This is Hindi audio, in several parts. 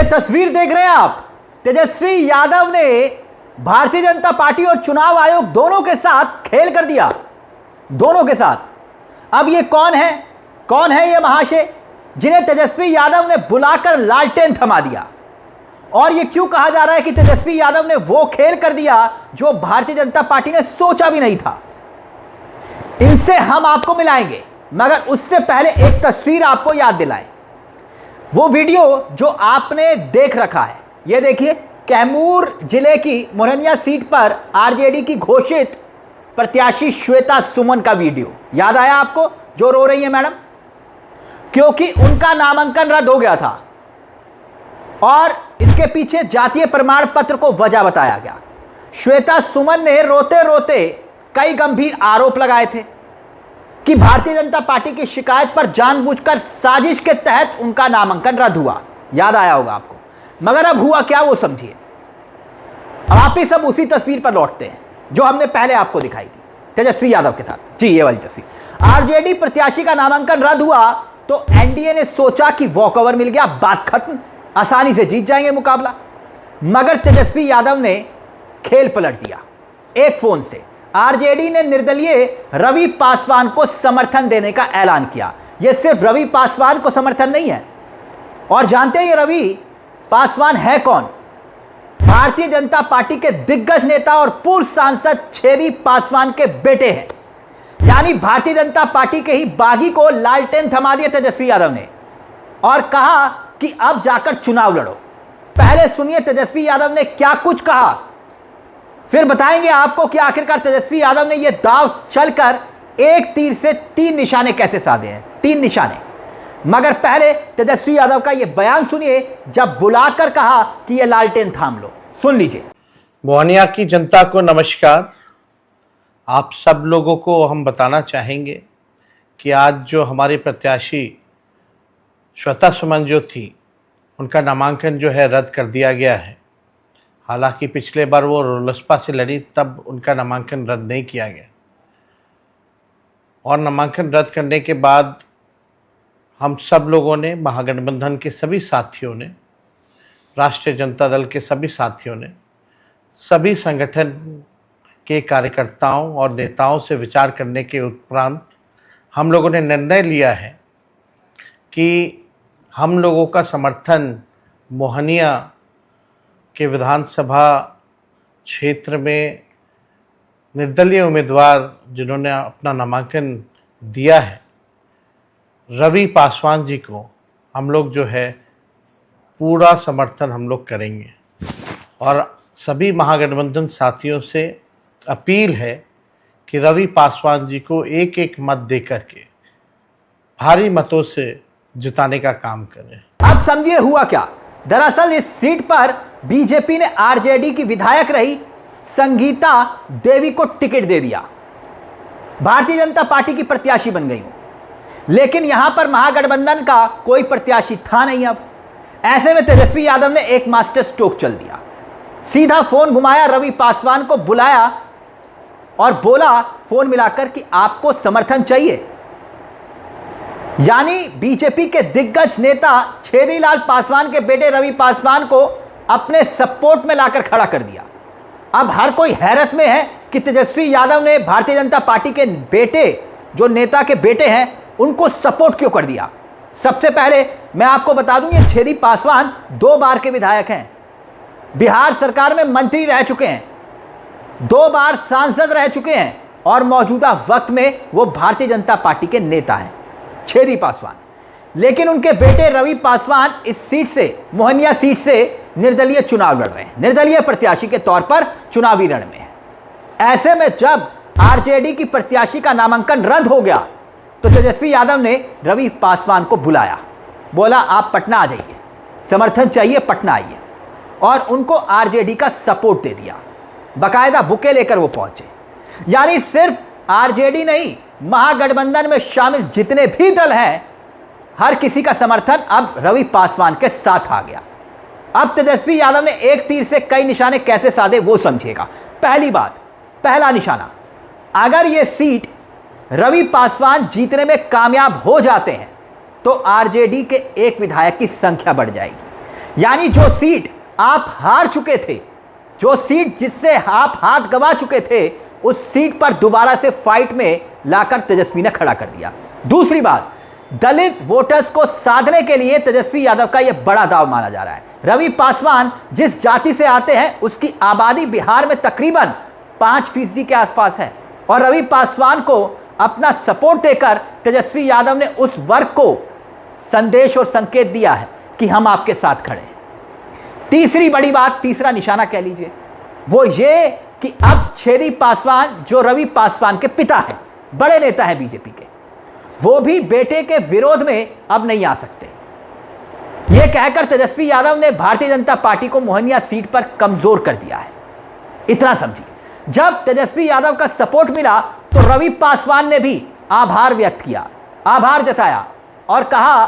ये तस्वीर देख रहे हैं आप, तेजस्वी यादव ने भारतीय जनता पार्टी और चुनाव आयोग दोनों के साथ खेल कर दिया, दोनों के साथ। अब ये कौन है ये महाशय जिन्हें तेजस्वी यादव ने बुलाकर लालटेन थमा दिया? और ये क्यों कहा जा रहा है कि तेजस्वी यादव ने वो खेल कर दिया जो भारतीय जनता पार्टी ने सोचा भी नहीं था? इनसे हम आपको मिलाएंगे, मगर उससे पहले एक तस्वीर आपको याद दिलाएं। वो वीडियो जो आपने देख रखा है, ये देखिए, कैमूर जिले की मोरनिया सीट पर आरजेडी की घोषित प्रत्याशी श्वेता सुमन का वीडियो याद आया आपको, जो रो रही है मैडम, क्योंकि उनका नामांकन रद्द हो गया था और इसके पीछे जातीय प्रमाण पत्र को वजह बताया गया। श्वेता सुमन ने रोते रोते कई गंभीर आरोप लगाए थे कि भारतीय जनता पार्टी की शिकायत पर जानबूझकर साजिश के तहत उनका नामांकन रद्द हुआ, याद आया होगा आपको। मगर अब हुआ क्या वो समझिए। अब आप ही सब उसी तस्वीर पर लौटते हैं जो हमने पहले आपको दिखाई थी तेजस्वी यादव के साथ। जी, ये वाली तस्वीर। आरजेडी प्रत्याशी का नामांकन रद्द हुआ तो एनडीए ने सोचा कि वॉकओवर मिल गया, बात खत्म, आसानी से जीत जाएंगे मुकाबला। मगर तेजस्वी यादव ने खेल पलट दिया एक फोन से। आरजेडी ने निर्दलीय रवि पासवान को समर्थन देने का ऐलान किया। यह सिर्फ रवि पासवान को समर्थन नहीं है, और जानते हैं ये रवि पासवान है कौन? भारतीय जनता पार्टी के दिग्गज नेता और पूर्व सांसद छेदी पासवान के बेटे हैं। यानी भारतीय जनता पार्टी के ही बागी को लालटेन थमा दिया तेजस्वी यादव ने और कहा कि अब जाकर चुनाव लड़ो। पहले सुनिए तेजस्वी यादव ने क्या कुछ कहा, फिर बताएंगे आपको कि आखिरकार तेजस्वी यादव ने यह दांव चलकर एक तीर से 3 निशाने कैसे साधे हैं, 3 निशाने। मगर पहले तेजस्वी यादव का यह बयान सुनिए जब बुलाकर कहा कि यह लालटेन थाम लो। सुन लीजिए। मोहनिया की जनता को नमस्कार। आप सब लोगों को हम बताना चाहेंगे कि आज जो हमारी प्रत्याशी श्वेता सुमन जो थी, उनका नामांकन जो है रद्द कर दिया गया है। हालांकि पिछले बार वो लोजपा से लड़ी, तब उनका नामांकन रद्द नहीं किया गया, और नामांकन रद्द करने के बाद हम सब लोगों ने, महागठबंधन के सभी साथियों ने, राष्ट्रीय जनता दल के सभी साथियों ने, सभी संगठन के कार्यकर्ताओं और नेताओं से विचार करने के उपरांत हम लोगों ने निर्णय लिया है कि हम लोगों का समर्थन मोहनिया के विधानसभा क्षेत्र में निर्दलीय उम्मीदवार जिन्होंने अपना नामांकन दिया है, रवि पासवान जी को हम लोग जो है पूरा समर्थन हम लोग करेंगे। और सभी महागठबंधन साथियों से अपील है कि रवि पासवान जी को एक एक मत देकर के भारी मतों से जिताने का काम करें। अब समझिए हुआ क्या। दरअसल इस सीट पर बीजेपी ने आरजेडी की विधायक रही संगीता देवी को टिकट दे दिया, भारतीय जनता पार्टी की प्रत्याशी बन गई हूं। लेकिन यहां पर महागठबंधन का कोई प्रत्याशी था नहीं। अब ऐसे में तेजस्वी यादव ने एक मास्टर स्ट्रोक चल दिया, सीधा फोन घुमाया, रवि पासवान को बुलाया और बोला फोन मिलाकर कि आपको समर्थन चाहिए। यानी बीजेपी के दिग्गज नेता छेदीलाल पासवान के बेटे रवि पासवान को अपने सपोर्ट में लाकर खड़ा कर दिया। अब हर कोई हैरत में है कि तेजस्वी यादव ने भारतीय जनता पार्टी के बेटे, जो नेता के बेटे हैं, उनको सपोर्ट क्यों कर दिया। सबसे पहले मैं आपको बता दूं, ये छेदी पासवान 2 बार के विधायक हैं, बिहार सरकार में मंत्री रह चुके हैं, 2 बार सांसद रह चुके हैं, और मौजूदा वक्त में वो भारतीय जनता पार्टी के नेता हैं, छेदी पासवान। लेकिन उनके बेटे रवि पासवान इस सीट से, मोहनिया सीट से निर्दलीय चुनाव लड़ रहे हैं, निर्दलीय प्रत्याशी के तौर पर चुनावी रण में है। ऐसे में जब आरजेडी की प्रत्याशी का नामांकन रद्द हो गया तो तेजस्वी यादव ने रवि पासवान को बुलाया, बोला आप पटना आ जाइए, समर्थन चाहिए, पटना आइए, और उनको आरजेडी का सपोर्ट दे दिया। बाकायदा बुके लेकर वो पहुंचे। यानी सिर्फ आरजेडी नहीं, महागठबंधन में शामिल जितने भी दल हैं, हर किसी का समर्थन अब रवि पासवान के साथ आ गया। अब तेजस्वी यादव ने एक तीर से कई निशाने कैसे साधे वो समझिएगा। पहली बात, पहला निशाना, अगर ये सीट रवि पासवान जीतने में कामयाब हो जाते हैं तो आरजेडी के एक विधायक की संख्या बढ़ जाएगी। यानी जो सीट आप हार चुके थे, जो सीट जिससे आप हाथ गंवा चुके थे, उस सीट पर दोबारा से फाइट में लाकर तेजस्वी ने खड़ा कर दिया। दूसरी बात, दलित वोटर्स को साधने के लिए तेजस्वी यादव का यह बड़ा दाव माना जा रहा है। रवि पासवान जिस जाति से आते हैं उसकी आबादी बिहार में तकरीबन 5% के आसपास है, और रवि पासवान को अपना सपोर्ट देकर तेजस्वी यादव ने उस वर्ग को संदेश और संकेत दिया है कि हम आपके साथ खड़े हैं। तीसरी बड़ी बात, तीसरा निशाना कह लीजिए, वो ये कि अब छेदी पासवान जो रवि पासवान के पिता हैं, बड़े नेता हैं बीजेपी के, वो भी बेटे के विरोध में अब नहीं आ सकते। यह कहकर तेजस्वी यादव ने भारतीय जनता पार्टी को मोहनिया सीट पर कमजोर कर दिया है। इतना समझिए, जब तेजस्वी यादव का सपोर्ट मिला तो रवि पासवान ने भी आभार व्यक्त किया, आभार जताया और कहा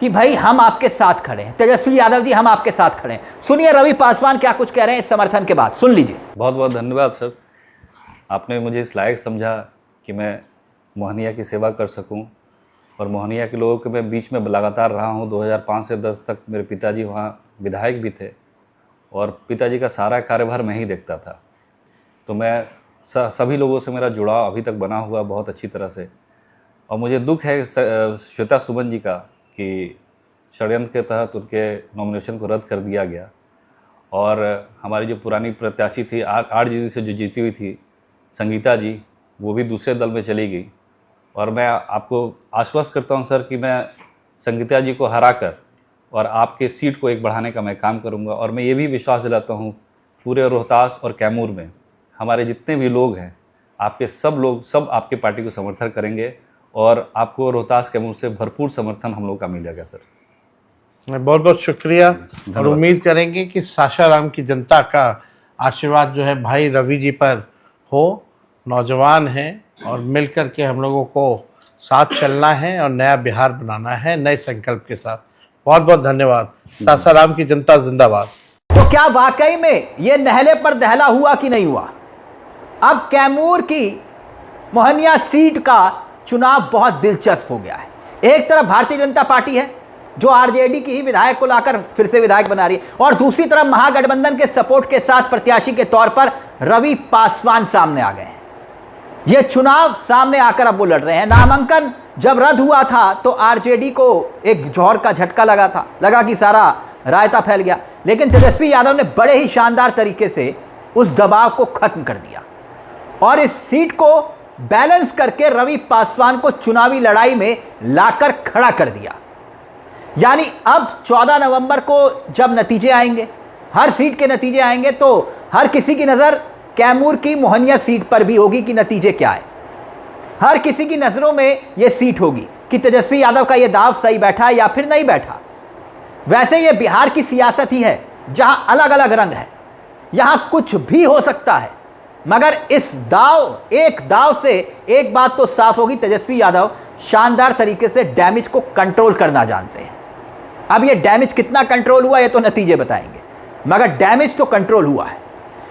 कि भाई हम आपके साथ खड़े हैं। तेजस्वी यादव जी, हम आपके साथ खड़े हैं। सुनिए रवि पासवान क्या कुछ कह रहे हैं इस समर्थन के बाद, सुन लीजिए। बहुत बहुत धन्यवाद सर, आपने मुझे इस लायक समझा कि मैं मोहनिया की सेवा कर सकूं, और मोहनिया के लोगों के मैं बीच में लगातार रहा हूं। 2005 से 10 तक मेरे पिताजी वहां विधायक भी थे, और पिताजी का सारा कार्यभार मैं ही देखता था। तो मैं सभी लोगों से मेरा जुड़ाव अभी तक बना हुआ बहुत अच्छी तरह से। और मुझे दुख है श्वेता सुमन जी का कि षड्यंत्र के तहत उनके नॉमिनेशन को रद्द कर दिया गया, और हमारी जो पुरानी प्रत्याशी थी 8 से जो जीती हुई थी संगीता जी, वो भी दूसरे दल में चली गई। और मैं आपको आश्वस्त करता हूं सर कि मैं संगीता जी को हराकर और आपके सीट को एक बढ़ाने का मैं काम करूंगा। और मैं ये भी विश्वास दिलाता हूं पूरे रोहतास और कैमूर में हमारे जितने भी लोग हैं, आपके सब लोग सब आपके पार्टी को समर्थन करेंगे, और आपको रोहतास कैमूर से भरपूर समर्थन हम लोग का मिलेगा सर। बहुत बहुत शुक्रिया, और उम्मीद करेंगे कि सासाराम की जनता का आशीर्वाद जो है भाई रवि जी पर हो। नौजवान हैं और मिलकर के हम लोगों को साथ चलना है और नया बिहार बनाना है नए संकल्प के साथ। बहुत बहुत धन्यवाद। सासाराम की जनता जिंदाबाद। तो क्या वाकई में ये नहले पर दहला हुआ कि नहीं हुआ? अब कैमूर की मोहनिया सीट का चुनाव बहुत दिलचस्प हो गया है। एक तरफ भारतीय जनता पार्टी है जो आरजेडी की ही विधायक को लाकर फिर से विधायक बना रही है, और दूसरी तरफ महागठबंधन के सपोर्ट के साथ प्रत्याशी के तौर पर रवि पासवान सामने आ गए हैं। यह चुनाव सामने आकर अब वो लड़ रहे हैं। नामांकन जब रद्द हुआ था तो आरजेडी को एक जौहर का झटका लगा कि सारा रायता फैल गया, लेकिन तेजस्वी यादव ने बड़े ही शानदार तरीके से उस दबाव को खत्म कर दिया और इस सीट को बैलेंस करके रवि पासवान को चुनावी लड़ाई में लाकर खड़ा कर दिया। यानी अब 14 नवंबर को जब नतीजे आएंगे, हर सीट के नतीजे आएंगे, तो हर किसी की नज़र कैमूर की मोहनिया सीट पर भी होगी कि नतीजे क्या है। हर किसी की नज़रों में यह सीट होगी कि तेजस्वी यादव का यह दाव सही बैठा या फिर नहीं बैठा। वैसे यह बिहार की सियासत ही है जहां अलग अलग रंग है, यहां कुछ भी हो सकता है, मगर इस एक दाव से एक बात तो साफ होगी, तेजस्वी यादव शानदार तरीके से डैमेज को कंट्रोल करना जानते हैं। अब ये डैमेज कितना कंट्रोल हुआ ये तो नतीजे बताएंगे, मगर डैमेज तो कंट्रोल हुआ है।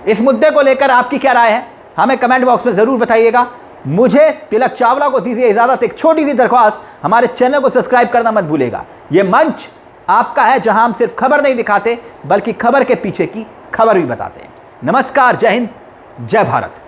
इस मुद्दे को लेकर आपकी क्या राय है हमें कमेंट बॉक्स में ज़रूर बताइएगा। मुझे तिलक चावला को दीजिए इजाज़त, एक छोटी सी दरख्वास्त, हमारे चैनल को सब्सक्राइब करना मत भूलेगा। ये मंच आपका है जहां हम सिर्फ खबर नहीं दिखाते बल्कि खबर के पीछे की खबर भी बताते हैं। नमस्कार, जय हिंद, जय भारत।